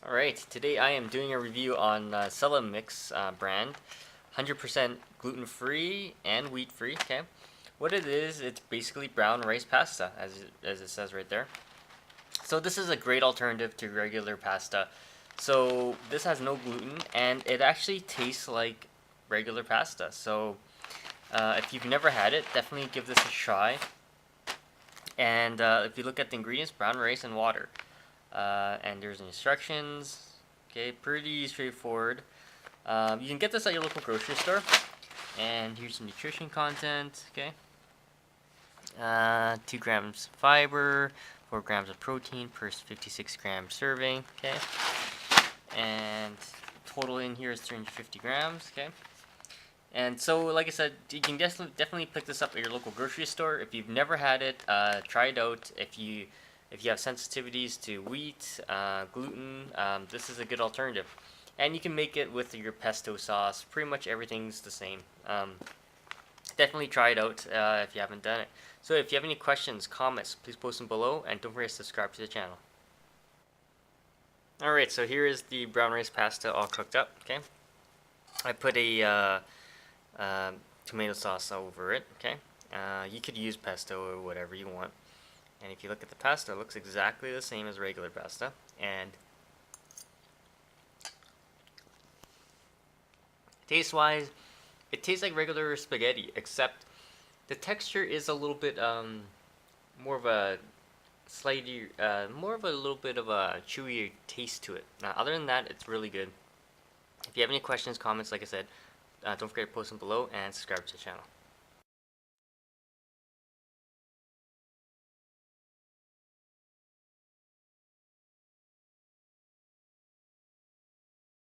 Alright, today I am doing a review on Celimix brand. 100% gluten-free and wheat-free, okay? What it is, it's basically brown rice pasta, as it says right there. So this is a great alternative to regular pasta. So this has no gluten, and it actually tastes like regular pasta. So if you've never had it, definitely give this a try. And if you look at the ingredients, brown rice and water. And there's instructions. Okay, pretty straightforward. You can get this at your local grocery store. And here's some nutrition content. Okay, 2 grams fiber, 4 grams of protein per 56 gram serving. Okay, and total in here is 350 grams. Okay. And so, like I said, you can definitely pick this up at your local grocery store. If you've never had it, try it out. If you have sensitivities to wheat, gluten, this is a good alternative. And you can make it with your pesto sauce. Pretty much everything's the same. Definitely try it out if you haven't done it. So if you have any questions, comments, please post them below. And don't forget to subscribe to the channel. Alright, so here is the brown rice pasta all cooked up. Okay, I put a tomato sauce over it. Okay, you could use pesto or whatever you want. And if you look at the pasta, it looks exactly the same as regular pasta. And taste-wise, it tastes like regular spaghetti, except the texture is a little bit more of a slightly more of a little bit of a chewier taste to it. Now, other than that, it's really good. If you have any questions, comments, like I said, don't forget to post them below and subscribe to the channel.